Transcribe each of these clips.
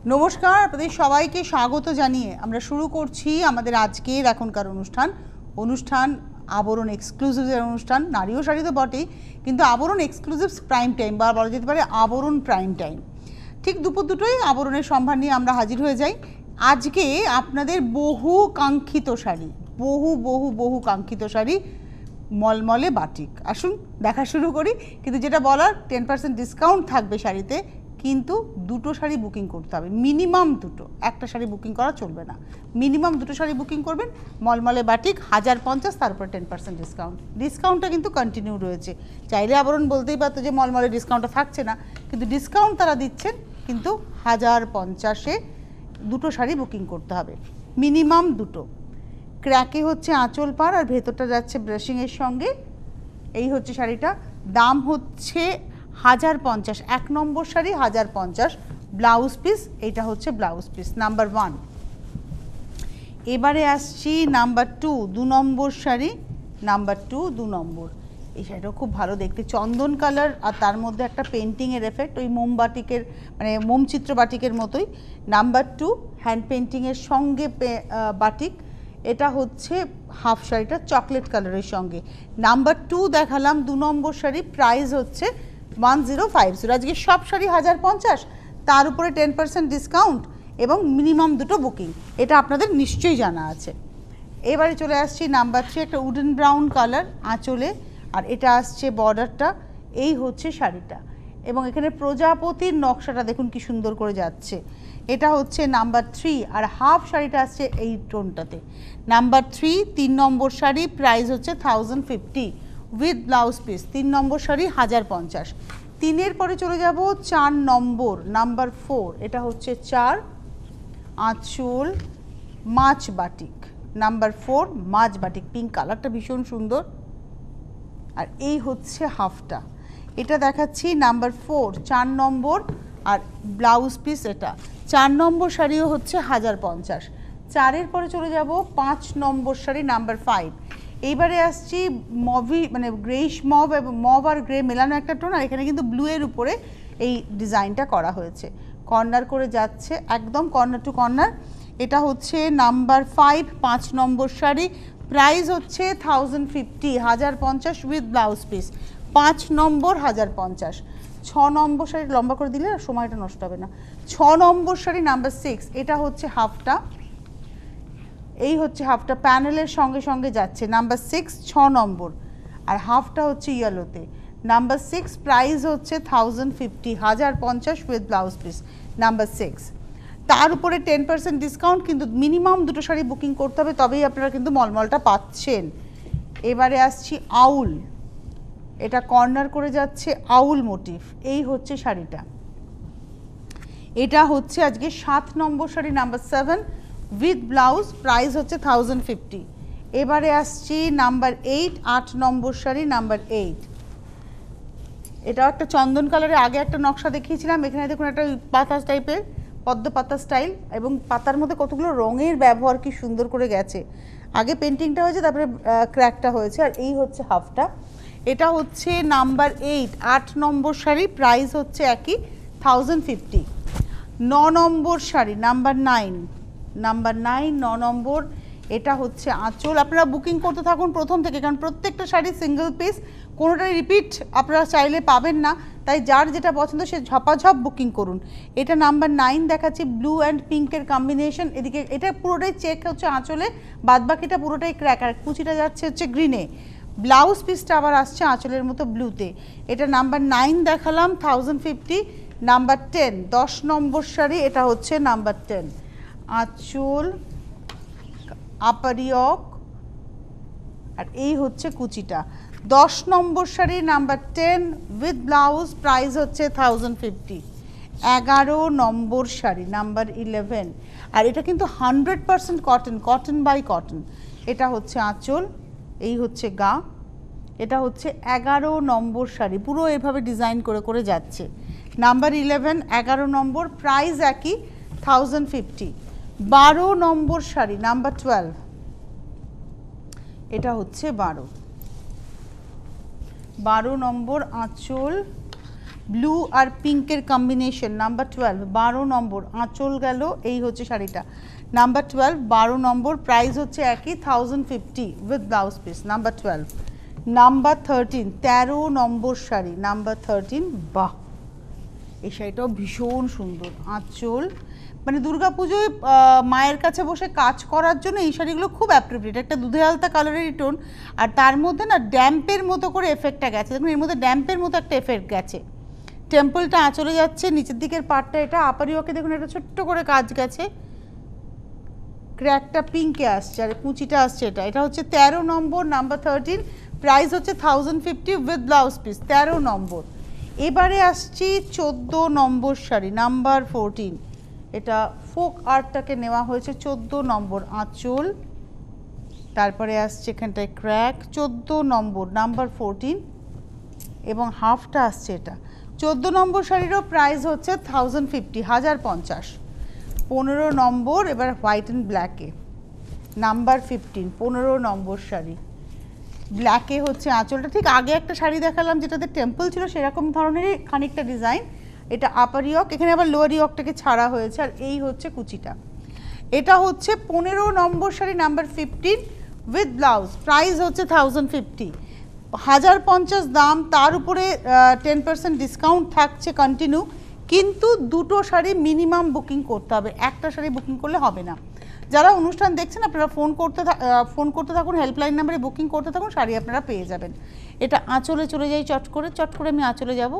নমস্কার, আপনাদের সবাইকে স্বাগত জানিয়ে আমরা শুরু করছি আমাদের আজকের এখনকার অনুষ্ঠান আবরণ এক্সক্লুসিভের অনুষ্ঠান। নারীও শাড়ি তো বটেই, কিন্তু আবরণ এক্সক্লুসিভস প্রাইম টাইম বা বলা যেতে পারে আবরণ প্রাইম টাইম। ঠিক দুপুর দুটোই আবরণের সম্ভার নিয়ে আমরা হাজির হয়ে যাই। আজকে আপনাদের বহু কাঙ্ক্ষিত শাড়ি, বহু কাঙ্ক্ষিত শাড়ি মলমলে বাটিক। আসুন দেখা শুরু করি। কিন্তু যেটা বলার 10% ডিসকাউন্ট থাকবে শাড়িতে, কিন্তু দুটো শাড়ি বুকিং করতে হবে, মিনিমাম দুটো, একটা শাড়ি বুকিং করা চলবে না। মিনিমাম দুটো শাড়ি বুকিং করবেন। মলমলে বাটিক 1050, তার উপরে 10% ডিসকাউন্ট। ডিসকাউন্টটা কিন্তু কন্টিনিউ রয়েছে। চাইলে আবরণ বলতেই পারতো যে মলমলে ডিসকাউন্টটা থাকছে না, কিন্তু ডিসকাউন্ট তারা দিচ্ছেন। কিন্তু 1050-এ দুটো শাড়ি বুকিং করতে হবে, মিনিমাম দুটো। ক্র্যাকে হচ্ছে আঁচল পাড় আর ভেতরটা যাচ্ছে ব্রাশিংয়ের সঙ্গে। এই হচ্ছে শাড়িটা, দাম হচ্ছে 1050। 1 নম্বর শাড়ি 1050, ব্লাউজ পিস, এইটা হচ্ছে ব্লাউজ পিস নাম্বার 1। এবারে আসছি নাম্বার 2, 2 নম্বর শাড়ি, নাম্বার 2, 2 নম্বর। এই শাড়িটাও খুব ভালো দেখতে, চন্দন কালার আর তার মধ্যে একটা পেন্টিংয়ের এফেক্ট, ওই মোমবাটিকের মানে মোমচিত্র বাটিকের মতোই। নাম্বার 2 হ্যান্ড পেন্টিংয়ের সঙ্গে বাটিক। এটা হচ্ছে হাফ শাড়িটা চকলেট কালারের সঙ্গে। নাম্বার 2 দেখালাম, 2 নম্বর শাড়ি, প্রাইস হচ্ছে 1050। আজকে সব শাড়ি 1050, তার উপরে 10% ডিসকাউন্ট এবং মিনিমাম দুটো বুকিং, এটা আপনাদের নিশ্চয়ই জানা আছে। এবারে চলে আসছি নাম্বার 3, একটা উডেন ব্রাউন কালার আঁচলে, আর এটা আসছে বর্ডারটা। এই হচ্ছে শাড়িটা, এবং এখানে প্রজাপতির নকশাটা দেখুন কি সুন্দর করে যাচ্ছে। এটা হচ্ছে নাম্বার 3, আর হাফ শাড়িটা আসছে এই টোনটাতে। নাম্বার 3, 3 নম্বর শাড়ি, প্রাইস হচ্ছে 1050 উইথ ব্লাউজ পিস। 3 নম্বর শাড়ি 1050। 3-এর পরে চলে যাব 4 নম্বর, নাম্বার 4। এটা হচ্ছে 4, আঁচল মাছ বাটিক, নাম্বার 4 মাছ বাটিক। পিঙ্ক কালারটা ভীষণ সুন্দর। আর এই হচ্ছে হাফটা, এটা দেখাচ্ছি নাম্বার 4, 4 নম্বর, আর ব্লাউজ পিস এটা। 4 নম্বর শাড়িও হচ্ছে 1050। 4-এর পরে চলে যাব 5 নম্বর শাড়ি, নাম্বার 5। এইবারে আসছি মভি মানে গ্রেইশ মভ, এবং মভ আর গ্রে মেলানো একটা টোন, আর এখানে কিন্তু ব্লু এর উপরে এই ডিজাইনটা করা হয়েছে। কর্নার করে যাচ্ছে, একদম কর্নার টু কর্নার। এটা হচ্ছে নাম্বার 5, 5 নম্বর শাড়ি, প্রাইস হচ্ছে 1050, 1050 উইথ ব্লাউজ পিস। 5 নম্বর 1050। 6 নম্বর শাড়ি লম্বা করে দিলে সময়টা নষ্ট হবে না। 6 নম্বর শাড়ি নাম্বার 6, এটা হচ্ছে হাফটা। এই হচ্ছে হাফটা, প্যানেলের সঙ্গে সঙ্গে যাচ্ছে। নাম্বার 6, 6 নম্বর, আর হাফটা হচ্ছে ইয়েলোতে। নাম্বার 6, প্রাইস হচ্ছে 1050, 1050 উইথ ব্লাউজ পিস, নাম্বার 6। তার উপরে 10% ডিসকাউন্ট, কিন্তু মিনিমাম দুটো শাড়ি বুকিং করতে হবে, তবেই আপনারা কিন্তু মলমলটা পাচ্ছেন। এবারে আসছি আউল, এটা কর্নার করে যাচ্ছে আউল মোটিভ। এই হচ্ছে শাড়িটা, এটা হচ্ছে আজকে 7 নম্বর sari, number 7 with blouse, price হচ্ছে 1050। এবারে আসছি নাম্বার 8, 8 নম্বর শাড়ি, নাম্বার 8। এটাও একটা চন্দন কালারে আগে একটা নকশা দেখিয়েছিলাম। এখানে দেখুন একটা পাতা টাইপের, পদ্ম পাতা স্টাইল, এবং পাতার মধ্যে কতগুলো রঙের ব্যবহার কি সুন্দর করে গেছে। আগে পেন্টিংটা হয়েছে, তারপরে ক্র্যাকটা হয়েছে, আর এই হচ্ছে হাফটা। এটা হচ্ছে নাম্বার 8, 8 নম্বর শাড়ি, প্রাইস হচ্ছে একই 1050। 9 নম্বর শাড়ি, নাম্বার 9, নাম্বার 9, 9 নম্বর। এটা হচ্ছে আঁচল। আপনারা বুকিং করতে থাকুন প্রথম থেকে, কারণ প্রত্যেকটা শাড়ি সিঙ্গেল পিস, কোনোটাই রিপিট আপনারা চাইলে পাবেন না। তাই যার যেটা পছন্দ সে ঝপাঝপ বুকিং করুন। এটা নাম্বার 9 দেখাচ্ছি, ব্লু অ্যান্ড পিঙ্কের কম্বিনেশন। এদিকে এটা পুরোটাই চেক হচ্ছে আঁচলে, বাদবাকিটা পুরোটাই ক্র্যাক, আর কুচিটা যাচ্ছে হচ্ছে গ্রিনে। ব্লাউজ পিসটা আবার আসছে আঁচলের মতো ব্লুতে। এটা নাম্বার 9 দেখালাম, 1050। নাম্বার 10, 10 নম্বর শাড়ি, এটা হচ্ছে নাম্বার 10, আঁচল আপারিয়ক, আর এই হচ্ছে কুচিটা। 10 নম্বর sari, number 10 with blouse, price হচ্ছে 1050। 11 নম্বর শাড়ি, নাম্বার 11, আর এটা কিন্তু 100% কটন, কটন বাই কটন। এটা হচ্ছে আঁচল, এই হচ্ছে গা। এটা হচ্ছে 11 নম্বর শাড়ি, পুরো এভাবে ডিজাইন করে করে যাচ্ছে। নাম্বার 11, 11 নম্বর, প্রাইস একই 1050। 12 নম্বর শাড়ি, নাম্বার 12, এটা হচ্ছে 12 নম্বর আঁচল, ব্লু আর পিঙ্কের কম্বিনেশন, নাম্বার 12, 12 নম্বর, আঁচল গেল, এই হচ্ছে শাড়িটা, নাম্বার 12, 12 নম্বর, প্রাইস হচ্ছে একই 1050 with blouse piece, number 12। Number 13, 13 number sari, number 13, বাহ এই শাড়িটাও ভীষণ সুন্দর, আঁচল, মানে দুর্গাপুজোয় মায়ের কাছে বসে কাজ করার জন্য এই শাড়িগুলো খুব অ্যাপ্রোপ্রিয়েট, একটা দুধে আলতা কালারেরই টোন, আর তার মধ্যে না ড্যাম্পের মতো করে এফেক্টটা গেছে, দেখুন এর মধ্যে ড্যাম্পের মতো একটা এফেক্ট গেছে, টেম্পলটা আঁচলে যাচ্ছে, নিচের দিকের পার্টটা এটা আপারিওকে দেখুন একটা ছোট্ট করে কাজ গেছে, ক্র্যাকটা পিঙ্কে আসছে আর কুচিটা আসছে, এটা হচ্ছে 13 নম্বর, নাম্বার 13, প্রাইস হচ্ছে 1050 উইথ ব্লাউজ পিস, 13 নম্বর। এবারে আসছি 14 নম্বর শাড়ি, নাম্বার 14, এটা ফোক আর্টটাকে নেওয়া হয়েছে, 14 নম্বর, আঁচল, তারপরে আসছে এখানটায় ক্র্যাক, 14 নম্বর, নাম্বার 14, এবং হাফটা আসছে এটা। 14 নম্বর শাড়িরও প্রাইস হচ্ছে 1050, 1050। 15 নম্বর, এবার হোয়াইট অ্যান্ড ব্ল্যাকে, নাম্বার 15, 15 নম্বর শাড়ি, ব্ল্যাকে হচ্ছে আঁচলটা, ঠিক আগে একটা শাড়ি দেখালাম যেটাতে টেম্পল ছিল সেরকম ধরনেরই খানিকটা ডিজাইন, এটা আপার ইয়ক, এখানে আবার লোয়ার ইয়কটাকে ছাড়া হয়েছে, আর এই হচ্ছে কুচিটা। এটা হচ্ছে 15 নম্বর sari, number 15 with blouse, price হচ্ছে 1050, 1050 দাম, তার উপরে 10% ডিসকাউন্ট থাকছে কন্টিনিউ, কিন্তু দুটো শাড়ি মিনিমাম বুকিং করতে হবে, একটা শাড়ি বুকিং করলে হবে না। যারা অনুষ্ঠান দেখছেন আপনারা ফোন করতে থাকুন, হেল্পলাইন নাম্বারে বুকিং করতে থাকুন, শাড়ি আপনারা পেয়ে যাবেন। এটা আঁচলে চলে যাই, চট করে আমি আঁচলে যাব,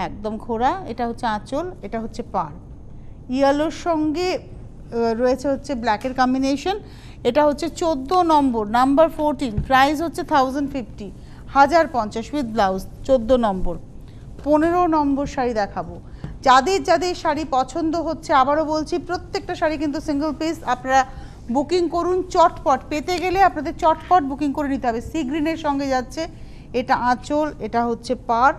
একদম ঘোরা, এটা হচ্ছে আঁচল, এটা হচ্ছে পাড়, ইয়েলোর সঙ্গে রয়েছে হচ্ছে ব্ল্যাকের কম্বিনেশন, এটা হচ্ছে 14 নম্বর, নাম্বার 14, প্রাইস হচ্ছে 1050, 1050 উইথ ব্লাউজ, 14 নম্বর। 15 নম্বর শাড়ি দেখাবো, যাদের শাড়ি পছন্দ হচ্ছে, আবারও বলছি প্রত্যেকটা শাড়ি কিন্তু সিঙ্গেল পিস, আপনারা বুকিং করুন চটপট, পেতে গেলে আপনাদের চটপট বুকিং করে নিতে হবে। সি গ্রিনের সঙ্গে যাচ্ছে, এটা আঁচল, এটা হচ্ছে পাড়,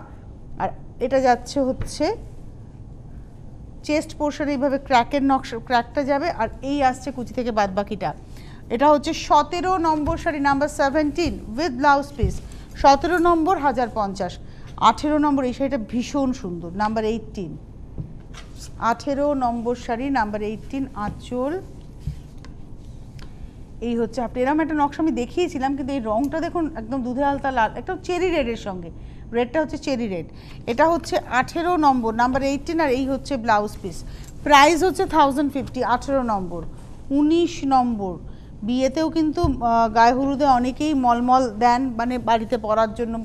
আর এটা যাচ্ছে হচ্ছে চেস্ট পোর্শন, এইভাবে ক্র্যাকের নকশা, ক্র্যাকটা যাবে, আর এই আসছে কুচি থেকে বাদবাকিটা। এটা হচ্ছে 17 নম্বর sari, number 17 with blouse piece, 17 নম্বর, 1050। 18 নম্বর, এই শাড়িটা ভীষণ সুন্দর, নাম্বার 18, 18 নম্বর শাড়ি, নাম্বার 18, আঁচল, এই হচ্ছে আপনি এরকম একটা নকশা আমি দেখিয়েছিলাম, কিন্তু এই রংটা দেখুন একদম দুধে আলতা লাল, একটা চেরি রেডের সঙ্গে, রেডটা হচ্ছে চেরি রেড, এটা হচ্ছে 18 নম্বর, নাম্বার 18, আর এই হচ্ছে ব্লাউজ পিস, প্রাইস হচ্ছে 1050, 18 নম্বর। 19 নম্বর, বিয়েতেও কিন্তু গায়ে হলুদে অনেকেই মলমল দেন, মানে বাড়িতে পরার জন্য,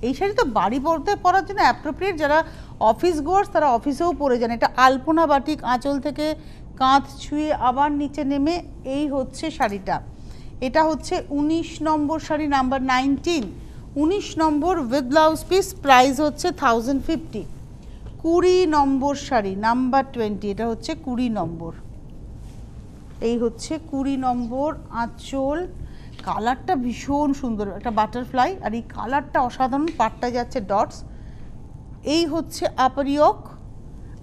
এই শাড়ি তো বাড়ি পরার জন্য অ্যাপ্রোপ্রিয়েট, যারা অফিস গোয়ার্স তারা অফিসেও পরে যান, এটা আলপনা বাটিক, আঁচল থেকে কাঁধ ছুঁয়ে আবার নিচে নেমে, এই হচ্ছে শাড়িটা, এটা হচ্ছে 19 নম্বর শাড়ি, নাম্বার 19, 19 নম্বর উইথ ব্লাউজ পিস, প্রাইস হচ্ছে 1050। 20 নম্বর শাড়ি, নাম্বার 20, এটা হচ্ছে 20 নম্বর, এই হচ্ছে 20 নম্বর, আঁচল, কালারটা ভীষণ সুন্দর, একটা বাটারফ্লাই, আর এই কালারটা অসাধারণ, পাটটা যাচ্ছে ডটস, এই হচ্ছে আপার ইয়ক,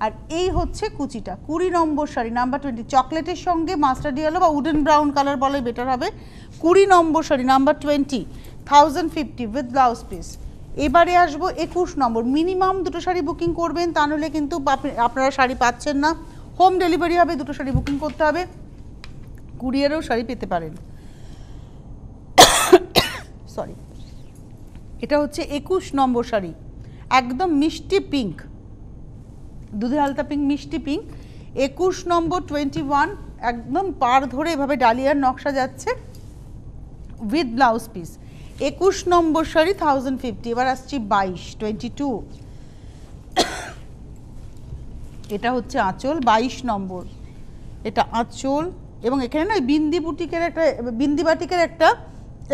আর এই হচ্ছে কুচিটা। 20 নম্বর শাড়ি, নাম্বার 20, চকলেটের সঙ্গে মাস্টার্ড ইয়েলো বা উডেন ব্রাউন কালার বলে বেটার হবে। 20 নম্বর sari, number 20, 1050 with blouse piece. এবারে আসবো 21 নম্বর, মিনিমাম দুটো শাড়ি বুকিং করবেন, তা নাহলে কিন্তু আপনারা শাড়ি পাচ্ছেন না, হোম ডেলিভারি হবে, দুটো শাড়ি বুকিং করতে হবে, কুরিয়ারেও শাড়ি পেতে পারেন, সরি। এটা হচ্ছে 21 নম্বর শাড়ি, একদম মিষ্টি পিঙ্ক, দুধে আলতা পিঙ্ক, মিষ্টি পিঙ্ক, 21 নম্বর, 21, একদম পাড় ধরে এভাবে ডালিয়ার নকশা যাচ্ছে উইথ ব্লাউজ পিস। 21 নম্বর শাড়ি 1050। এবার আসছি 22, 22, এটা হচ্ছে আঁচল, 22 নম্বর, এটা আঁচল, এবং এখানে না বিন্দি বাটিকের একটা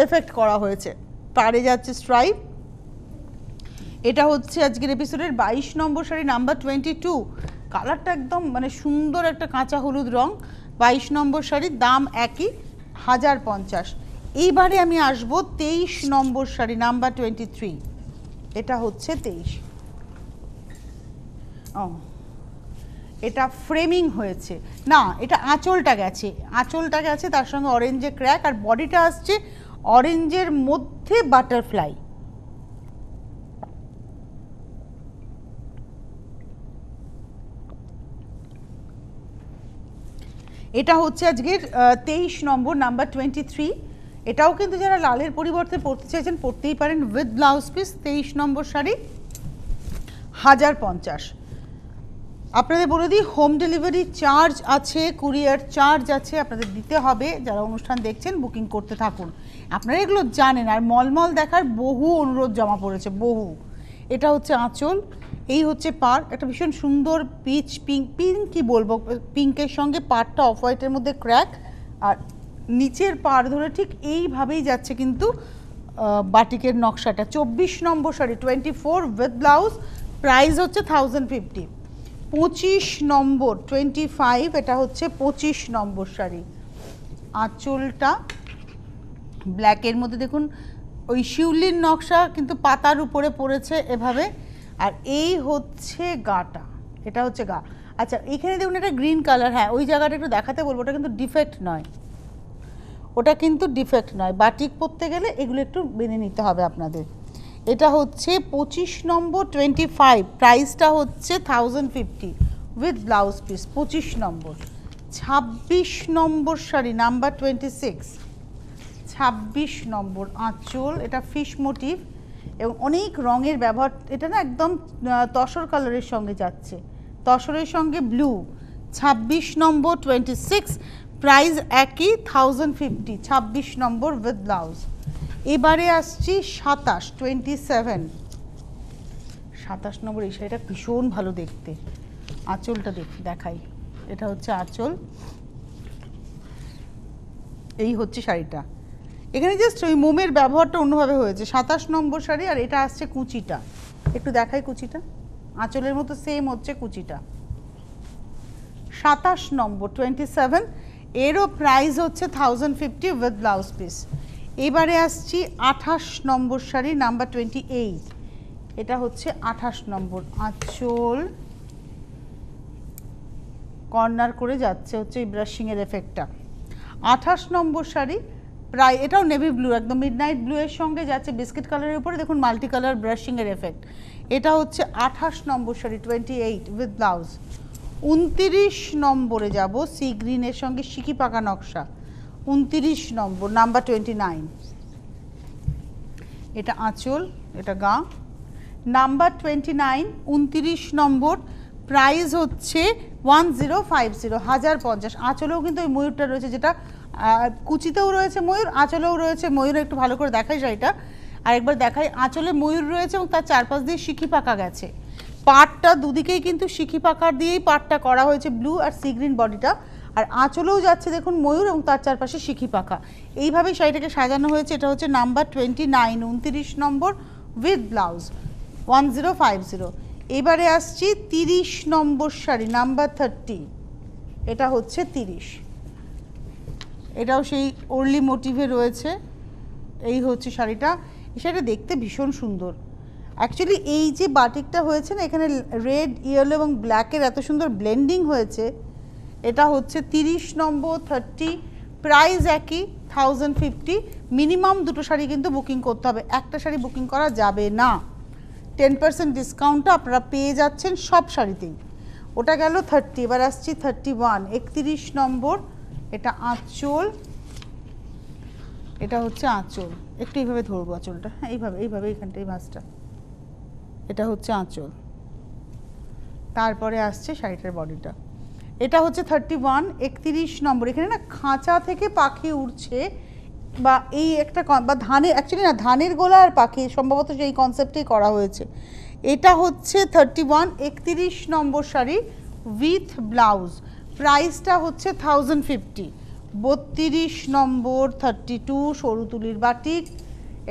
এফেক্ট করা হয়েছে, পাড়ে যাচ্ছে স্ট্রাইপ। এটা হচ্ছে আজকের এপিসোডের 22 নম্বর শাড়ি, নাম্বার 22, কালারটা একদম মানে সুন্দর একটা কাঁচা হলুদ রং, 22 নম্বর শাড়ি, দাম একই, 1050। এইবারে আমি আসবো 23 নম্বর শাড়ি, নাম্বার 23, এটা হচ্ছে 23, এটা ফ্রেমিং হয়েছে না, এটা আঁচলটা গেছে, তার সঙ্গে অরেঞ্জে ক্র্যাক, আর বডিটা আসছে অরেঞ্জের মধ্যে বাটারফ্লাই, এটা হচ্ছে আজকের 23 নম্বর, নাম্বার 23। এটাও কিন্তু যারা লালের পরিবর্তে পড়তে চাইছেন পড়তেই পারেন, উইথ ব্লাউজ পিস। 23 নম্বর শাড়ি 1050। আপনাদের বলে দিই, হোম ডেলিভারি চার্জ আছে, কুরিয়ার চার্জ আছে, আপনাদের দিতে হবে। যারা অনুষ্ঠান দেখছেন বুকিং করতে থাকুন, আপনারা এগুলো জানেন। আর মলমল দেখার বহু অনুরোধ জমা পড়েছে, বহু। এটা হচ্ছে আঁচল, এই হচ্ছে পার, একটা ভীষণ সুন্দর পিচ পিঙ্ক, কি বলবো, পিঙ্কের সঙ্গে পাড়টা অফ হোয়াইটের মধ্যে ক্র্যাক, আর নিচের পাড় ধরে ঠিক এইভাবেই যাচ্ছে কিন্তু বাটিকের নকশাটা। 24 নম্বর শাড়ি 24 উইথ ব্লাউজ, প্রাইস হচ্ছে 1050। 25 নম্বর 25, এটা হচ্ছে 25 নম্বর শাড়ি। আঁচলটা ব্ল্যাকের মধ্যে দেখুন ওই শিউলির নকশা কিন্তু পাতার উপরে পড়েছে এভাবে, আর এই হচ্ছে গাটা, এটা হচ্ছে গা। আচ্ছা, এখানে দেখুন এটা গ্রিন কালার, হ্যাঁ ওই জায়গাটা একটু দেখাতে বলবো, ওটা কিন্তু ডিফেক্ট নয়, ওটা কিন্তু ডিফেক্ট নয়। বাটিক পরতে গেলে এগুলো একটু মেনে নিতে হবে আপনাদের। এটা হচ্ছে 25 নম্বর 25, প্রাইসটা হচ্ছে 1050 with blouse piece. 25 number. 26 number sari number 26, 26 নম্বর আঁচল, এটা ফিশ মোটিভ এবং অনেক রঙের ব্যবহার। এটা না একদম তসর কালারের সঙ্গে যাচ্ছে, তসরের সঙ্গে ব্লু। 26 নম্বর 26, প্রাইস একই 1050। 26 নম্বর উইথ ব্লাউজ। এবারে আসছি 27 27, 27 নম্বর। এই শাড়িটা ভীষণ ভালো দেখতে, আঁচলটা দেখাই, এটা হচ্ছে আঁচল, এই হচ্ছে শাড়িটা। এখানে জাস্ট ওই মোমের ব্যবহারটা অন্যভাবে হয়েছে। 27 নম্বর শাড়ি, আর এটা আসছে কুচিটা, একটু দেখাই কুচিটা, আঁচলের মতো সেম হচ্ছে কুচিটা। 27 নম্বর 27, এরও প্রাইস হচ্ছে 1050 উইথ ব্লাউজ পিস। এবারে আসছি 28 নম্বর শাড়ি নাম্বার 28, এটা হচ্ছে 28 নম্বর। আঁচল কর্নার করে যাচ্ছে হচ্ছে এই ব্রাশিংয়ের এফেক্টটা। 28 নম্বর শাড়ি, প্রায় এটাও নেভি ব্লু, একদম মিডনাইট ব্লু এর সঙ্গে যাচ্ছে বিস্কিট কালারের উপরে, দেখুন মাল্টি কালার ব্রাশিংয়ের এফেক্ট। এটা হচ্ছে 28 নম্বর শাড়ি 28 উইথ ব্লাউজ। 29 নম্বরে যাব, সি গ্রিনের সঙ্গে শিকি পাকা নকশা। 29 নম্বর নাম্বার 29, এটা আঁচল, এটা গা। নাম্বার 29, 29 নম্বর, প্রাইস হচ্ছে 1050, 1050। আঁচলেও কিন্তু ওই ময়ূরটা রয়েছে, যেটা কুচিতেও রয়েছে ময়ূর, আঁচলেও রয়েছে ময়ূর। একটু ভালো করে দেখাই শাড়িটা, আর একবার দেখাই। আঁচলে ময়ূর রয়েছে এবং তার চারপাশ দিয়ে শিখি পাকা গেছে। পাটটা দুদিকেই কিন্তু শিখি পাকার দিয়েই পাটটা করা হয়েছে, ব্লু আর সি গ্রিন বডিটা, আর আঁচলেও যাচ্ছে দেখুন ময়ূর এবং তার চারপাশে শিখি পাকা। এইভাবেই শাড়িটাকে সাজানো হয়েছে। এটা হচ্ছে নাম্বার 29, 29 নম্বর উইথ ব্লাউজ, 1050। এবারে আসছি 30 নম্বর শাড়ি নাম্বার 30, এটা হচ্ছে 30, এটাও সেই ওরলি মোটিভে রয়েছে। এই হচ্ছে শাড়িটা, এই শাড়িটা দেখতে ভীষণ সুন্দর। অ্যাকচুয়ালি এই যে বাটিকটা হয়েছে না, এখানে রেড, ইয়েলো এবং ব্ল্যাকের এত সুন্দর ব্লেন্ডিং হয়েছে। এটা হচ্ছে 30 নম্বর 30, প্রাইস একই 1050। মিনিমাম দুটো শাড়ি কিন্তু বুকিং করতে হবে, একটা শাড়ি বুকিং করা যাবে না। 10% ডিসকাউন্টটা আপনারা পেয়ে যাচ্ছেন সব শাড়িতেই। ওটা গেল 30, এবার আসছি 31, 31 নম্বর। এটা আঁচল, এটা হচ্ছে আঁচল, একটু এইভাবে ধরবো আঁচলটা, হ্যাঁ এইভাবে এইভাবে এইখানটাই মাছটা, এটা হচ্ছে আঁচল। তারপরে আসছে শাড়িটার বডিটা, এটা হচ্ছে 31, 31 নম্বর। এখানে না খাঁচা থেকে পাখি উড়ছে, বা এই একটা বা ধানের, অ্যাকচুয়ালি না ধানের গোলা আর পাখি, সম্ভবত সেই কনসেপ্টেই করা হয়েছে। এটা হচ্ছে 31, 31 নম্বর শাড়ি উইথ ব্লাউজ, প্রাইসটা হচ্ছে 1050। 32 নম্বর 32, সরু তুলির বাটিক,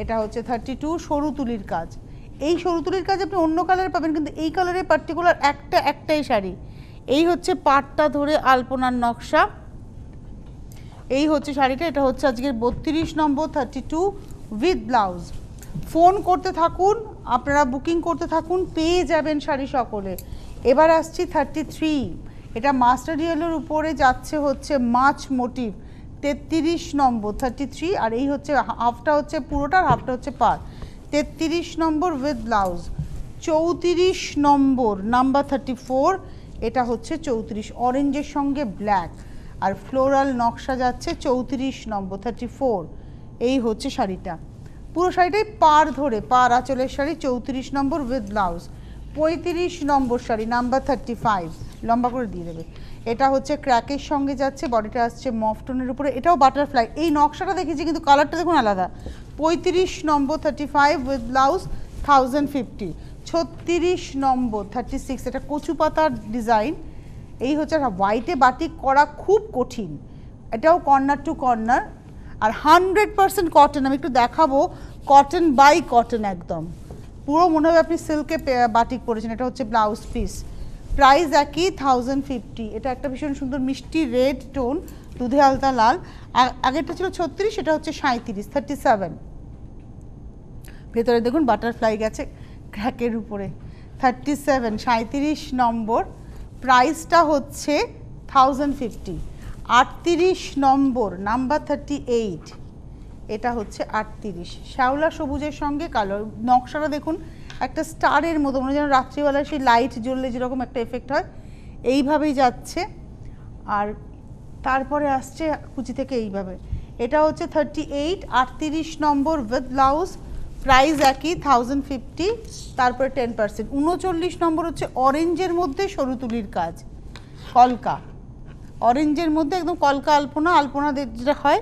এটা হচ্ছে 32, সরু তুলির কাজ। এই সরু তুলির কাজ আপনি অন্য কালারে পাবেন, কিন্তু এই কালারে পার্টিকুলার একটাই শাড়ি। এই হচ্ছে পাটটা ধরে আলপনার নকশা, এই হচ্ছে শাড়িটা। এটা হচ্ছে আজকের 32 নম্বর 32 উইথ ব্লাউজ। ফোন করতে থাকুন, আপনারা বুকিং করতে থাকুন, পেয়ে যাবেন শাড়ি সকলে। এবার আসছি 33, এটা মাস্টার ইয়েলোর উপরে যাচ্ছে হচ্ছে মাছ মোটিভ। 33 নম্বর 33, আর এই হচ্ছে হাফটা হচ্ছে পুরোটা, হাফটা হচ্ছে পার। 33 নম্বর উইথ ব্লাউজ। 34 নম্বর নাম্বার 34, এটা হচ্ছে 34, অরেঞ্জের সঙ্গে ব্ল্যাক। আর ফ্লোরাল নকশা যাচ্ছে 34 নম্বর 34। এই হচ্ছে শাড়িটা, পুরো শাড়িটাই পার ধরে, পার আঁচলের শাড়ি 34 নম্বর with blouse. 35 number sari number 35, লম্বা করে দিয়ে দেবে। এটা হচ্ছে ক্র্যাকের সঙ্গে যাচ্ছে, বডিটা আসছে মফটনের উপরে, এটাও বাটারফ্লাই। এই নকশাটা দেখেছি কিন্তু কালারটা দেখুন আলাদা। 35 নম্বর 35 উইথ ব্লাউজ 1050। 36 নম্বর 36, এটা কচু পাতার ডিজাইন। এই হচ্ছে হোয়াইটে বাটিক করা খুব কঠিন, এটাও কর্নার টু কর্নার আর 100% কটন। আমি একটু দেখাবো, কটন বাই কটন, একদম পুরো মনে হবে আপনি সিল্কে বাটিক পরেছেন। এটা হচ্ছে ব্লাউজ পিস, প্রাইস একই 1050। এটা একটা ভীষণ সুন্দর মিষ্টি রেড টোন, দুধে আলতা লাল। আগেরটা ছিল 36, এটা হচ্ছে 37 37। ভেতরে দেখুন বাটারফ্লাই গেছে ক্র্যাকের উপরে। 37 37 নম্বর, প্রাইসটা হচ্ছে 1050। 38 নম্বর নাম্বার 38, এটা হচ্ছে 38। শ্যাওলা সবুজের সঙ্গে কালো, নকশাটা দেখুন একটা স্টারের মতো, মনে যেন রাত্রিবেলায় সেই লাইট জ্বললে যেরকম একটা এফেক্ট হয় এইভাবেই যাচ্ছে। আর তারপরে আসছে কুচি থেকে এইভাবে। এটা হচ্ছে 38 38 নম্বর উইথ ব্লাউজ, প্রাইস একই 1050, তারপরে 10%। 39 নম্বর হচ্ছে অরেঞ্জের মধ্যে সরু তুলির কাজ, কলকা অরেঞ্জের মধ্যে একদম কলকা আলপনা, আলপনা যেটা হয়,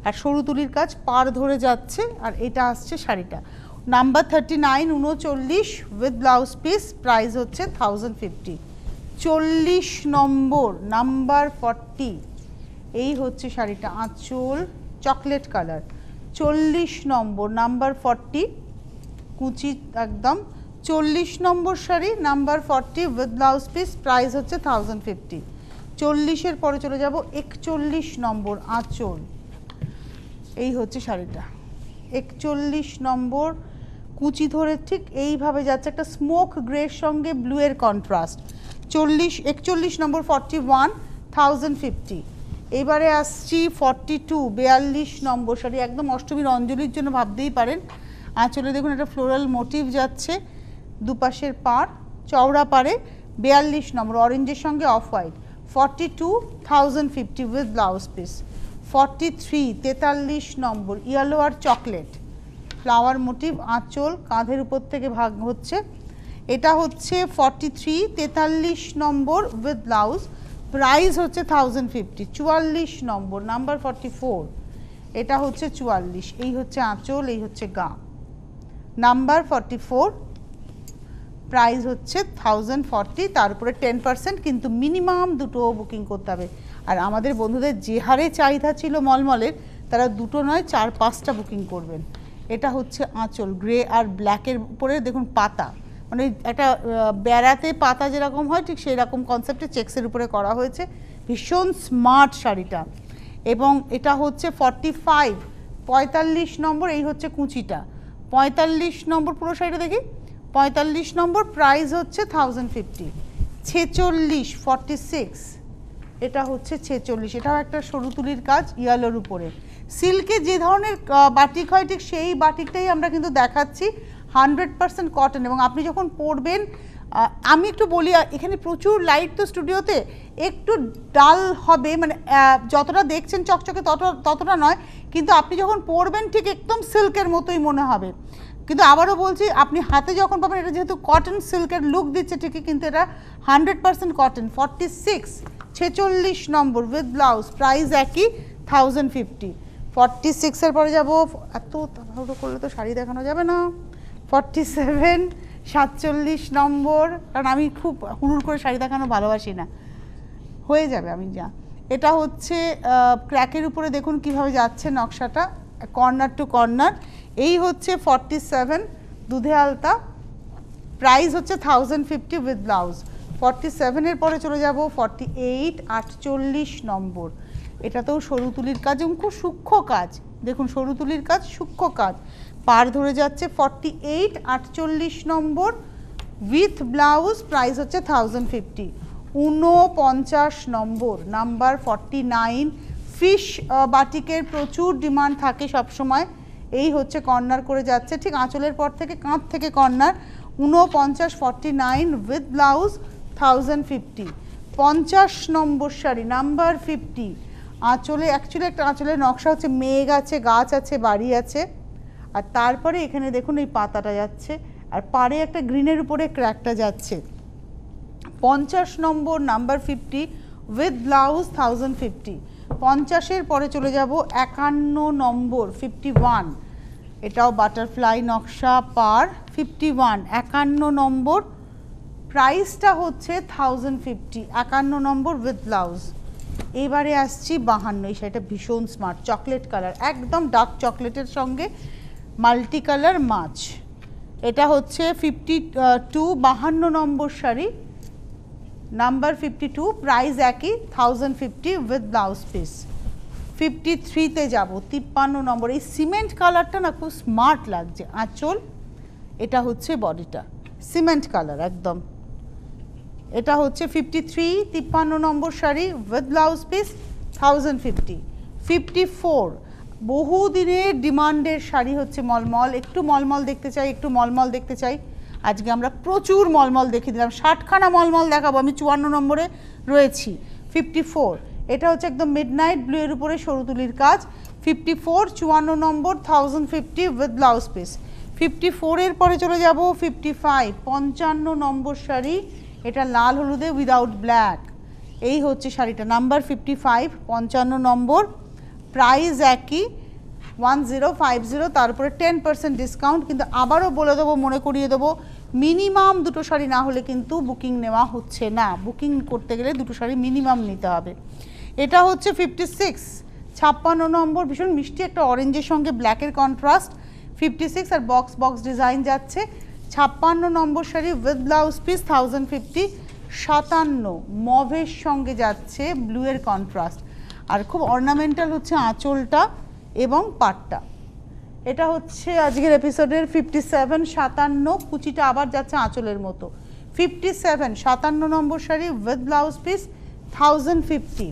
আর সরু তুলির কাজ পার ধরে যাচ্ছে। আর এটা আসছে শাড়িটা number 39 39 with blouse piece, price হচ্ছে 1050। 40 নম্বর নাম্বার 40, এই হচ্ছে শাড়িটা, আঁচল চকলেট কালার। 40 নম্বর নাম্বার 40, কুচি একদম। 40 নম্বর sari number 40 with blouse piece, price হচ্ছে 1050। 40-এর পরে চলে যাব 41 নম্বর আঁচল, এই হচ্ছে শাড়িটা 41 নম্বর, কুচি ধরে ঠিক এইভাবে যাচ্ছে, একটা স্মোক গ্রের সঙ্গে ব্লু এর কন্ট্রাস্ট। 41 নম্বর 41 1050। এবারে আসছি 42 42 নম্বর শাড়ি, একদম অষ্টমীর অঞ্জলির জন্য ভাবতেই পারেন। আঁচলে দেখুন একটা ফ্লোরাল মোটিভ যাচ্ছে, দুপাশের পাড় চওড়া পাড়ে। 42 নম্বর অরেঞ্জের সঙ্গে off white. 42 1050 with blouse piece. 43 43 নম্বর ইয়েলো আর চকলেট, ফ্লাওয়ার মোটিভ, আঁচল কাঁধের উপর থেকে ভাগ হচ্ছে। এটা হচ্ছে 43 43 নম্বর উইথ ব্লাউজ, প্রাইস হচ্ছে 1050। 44 নম্বর নাম্বার 44, এটা হচ্ছে 44। এই হচ্ছে আঁচল, এই হচ্ছে গা, নাম্বার 44, প্রাইস হচ্ছে 1040, তার উপরে 10%, কিন্তু মিনিমাম দুটো বুকিং করতে হবে। আর আমাদের বন্ধুদের যে হারে চাহিদা ছিল মলমলের, তারা দুটো নয় 4-5টা বুকিং করবেন। এটা হচ্ছে আঁচল, গ্রে আর ব্ল্যাকের উপরে দেখুন পাতা, মানে একটা বেড়াতে পাতা যেরকম হয় ঠিক সেই রকম কনসেপ্টে চেক্সের উপরে করা হয়েছে, ভীষণ স্মার্ট শাড়িটা। এবং এটা হচ্ছে 45 45 নম্বর, এই হচ্ছে কুচিটা। 45 নম্বর পুরো শাড়িটা দেখি, 45 নম্বর, প্রাইস হচ্ছে 1050। 46 46, এটা হচ্ছে 46, এটাও একটা সরু তুলির কাজ ইয়ালোর উপরে। সিল্কে যে ধরনের বাটিক হয় ঠিক সেই বাটিকটাই আমরা কিন্তু দেখাচ্ছি, 100% কটন। এবং আপনি যখন পরবেন, আমি একটু বলি, এখানে প্রচুর লাইট তো স্টুডিওতে, একটু ডাল হবে, মানে যতটা দেখছেন চকচকে ততটা নয়, কিন্তু আপনি যখন পরবেন ঠিক একদম সিল্কের মতোই মনে হবে। কিন্তু আবারও বলছি, আপনি হাতে যখন পাবেন, এটা যেহেতু কটন সিল্কের লুক দিচ্ছে ঠিকই, কিন্তু এটা 100% cotton. 46 46 number with blouse, price একই 1050। 46-এর পরে যাব, এত তাড়াহুড়ো করলে তো শাড়ি দেখানো যাবে না। 47 47 নম্বর, কারণ আমি খুব হুড়ুড় করে শাড়ি দেখানো ভালোবাসি না, হয়ে যাবে আমি যা। এটা হচ্ছে ক্র্যাকের উপরে দেখুন কিভাবে যাচ্ছে নকশাটা, কর্নার টু কর্নার। এই হচ্ছে 47 দুধে আলতা, প্রাইস হচ্ছে 1050 উইথ ব্লাউজ। 47-এর পরে চলে যাব 48 48 নম্বর, এটাতেও সরু তুলির কাজ এবং খুব সূক্ষ্ম কাজ, দেখুন সরু তুলির কাজ, সূক্ষ্ম কাজ, পার ধরে যাচ্ছে। 48 48 নম্বর উইথ ব্লাউজ, প্রাইস হচ্ছে 1050। 49 নম্বর নাম্বার 49, ফিশ বাটিকের প্রচুর ডিমান্ড থাকে সবসময়। এই হচ্ছে কর্নার করে যাচ্ছে ঠিক আঁচলের পর থেকে, কাঁধ থেকে corner. 49 49 with blouse 1050। 50 number sari number 50, আঁচলে অ্যাকচুয়ালি একটা আঁচলের নকশা হচ্ছে মেঘ আছে, গাছ আছে, বাড়ি আছে, আর তারপরে এখানে দেখুন এই পাতাটা যাচ্ছে, আর পাড়ে একটা গ্রিনের উপরে ক্র্যাকটা যাচ্ছে। 50 নম্বর নাম্বার 50 উইথ ব্লাউজ 1050। 50-এর পরে চলে যাব 51 নম্বর 51, এটাও বাটারফ্লাই নকশা পার 51, 51 নম্বর, প্রাইসটা হচ্ছে 1050, 51 নম্বর উইথ ব্লাউজ। এবারে আসছি 52, এই শাড়িটা ভীষণ স্মার্ট, চকলেট কালার, একদম ডার্ক চকলেটের সঙ্গে মাল্টি কালার মাছ। এটা হচ্ছে 52, 52 নম্বর শাড়ি, নাম্বার 52, প্রাইস একই 1050 উইথ ব্লাউজ পিস। 53-তে যাব, 53 নম্বর, এই সিমেন্ট কালারটা না খুব স্মার্ট লাগছে, আঁচল, এটা হচ্ছে বডিটা সিমেন্ট কালার একদম। এটা হচ্ছে 53, 53 নম্বর শাড়ি উইথ ব্লাউজ পিস 1050। 54, বহুদিনের ডিমান্ডের শাড়ি হচ্ছে মলমল, একটু মলমল দেখতে চাই, একটু মলমল দেখতে চাই, আজকে আমরা প্রচুর মলমল দেখিয়ে দিলাম, 60খানা মলমল দেখাবো, আমি 54 নম্বরে রয়েছি। 54, এটা হচ্ছে একদম মিডনাইট ব্লু এর উপরে সরু তুলির কাজ। 54, 54 নম্বর 1050 উইথ ব্লাউজ পিস। 54-এর পরে চলে যাব 55, 55 নম্বর শাড়ি, এটা লাল হলুদে উইদাউট ব্ল্যাক, এই হচ্ছে শাড়িটা নাম্বার 55, 55 নম্বর, প্রাইস একই 1050, তারপরে 10% ডিসকাউন্ট। কিন্তু আবারও বলে দেবো, মনে করিয়ে দেবো, মিনিমাম দুটো শাড়ি না হলে কিন্তু বুকিং নেওয়া হচ্ছে না, বুকিং করতে গেলে দুটো শাড়ি মিনিমাম নিতে হবে। এটা হচ্ছে 56, 56 নম্বর, ভীষণ মিষ্টি একটা অরেঞ্জের সঙ্গে ব্ল্যাকের কন্ট্রাস্ট, 56 আর বক্স বক্স ডিজাইন যাচ্ছে। 56 নম্বর শাড়ি উইথ ব্লাউজ পিস 1050। 57 মভের সঙ্গে যাচ্ছে ব্লু এর কন্ট্রাস্ট, আর খুব অর্নামেন্টাল হচ্ছে আঁচলটা এবং পাটটা। এটা হচ্ছে আজকের এপিসোডের 57, 57 কুচিটা আবার যাচ্ছে আঁচলের মতো। 57, 57 নম্বর শাড়ি উইথ ব্লাউজ পিস 1050।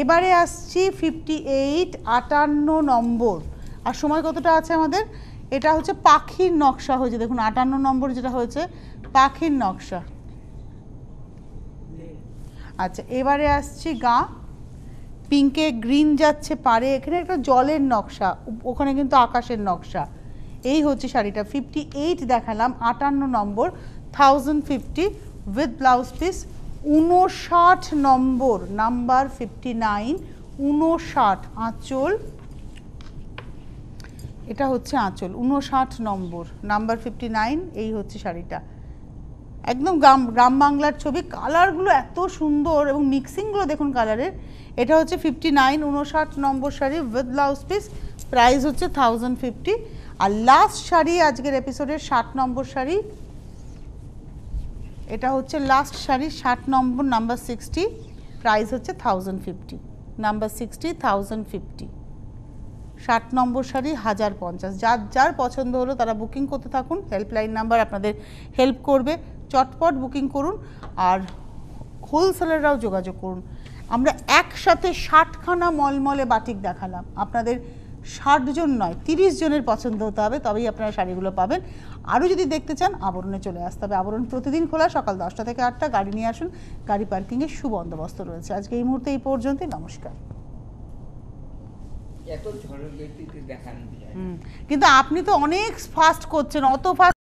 এবারে আসছি 58, 58 নম্বর, আর সময় কতটা আছে আমাদের? এটা হচ্ছে পাখির নকশা হয়েছে, দেখুন 58 নম্বর যেটা হয়েছে পাখির নকশা। আচ্ছা, এবারে আসছি গা, পিঙ্কে গ্রিন যাচ্ছে পারে, এখানে একটা জলের নকশা, ওখানে কিন্তু আকাশের নকশা, এই হচ্ছে শাড়িটা। 58 দেখালাম, 58 নম্বর 1050 with blouse piece. 59 number number 59, 59 আঁচল, এটা হচ্ছে আঁচল, 59 নম্বর নাম্বার 59, এই হচ্ছে শাড়িটা, একদম গ্রাম বাংলার ছবি, কালারগুলো এত সুন্দর এবং মিক্সিংগুলো দেখুন কালারের। এটা হচ্ছে 59, 59 নম্বর sari with blouse piece, price হচ্ছে 1050। আর লাস্ট শাড়ি আজকের এপিসোডের 60 নম্বর শাড়ি, এটা হচ্ছে লাস্ট শাড়ি 60 নম্বর নাম্বার 60, প্রাইস হচ্ছে 1050, নাম্বার 60 1050। 60 নম্বর শাড়ি 1050, যার যার পছন্দ হলো তারা বুকিং করতে থাকুন, হেল্পলাইন নাম্বার আপনাদের হেল্প করবে, চটপট বুকিং করুন, আর হোলসেলাররাও যোগাযোগ করুন। আমরা একসাথে 60খানা মলমলে বাটিক দেখালাম, আপনাদের 60 জন নয় 30 জনের পছন্দ হতে হবে, তবেই আপনারা শাড়িগুলো পাবেন। আরও যদি দেখতে চান আবরণে চলে আসতে হবে, আবরণ প্রতিদিন খোলা, সকাল 10টা থেকে 8টা, গাড়ি নিয়ে আসুন, গাড়ি পার্কিংয়ের সুবন্দোবস্ত রয়েছে। আজকে এই মুহূর্তে এই পর্যন্তই, নমস্কার। কিন্তু আপনি তো অনেক ফাস্ট করছেন, অত ফাস্ট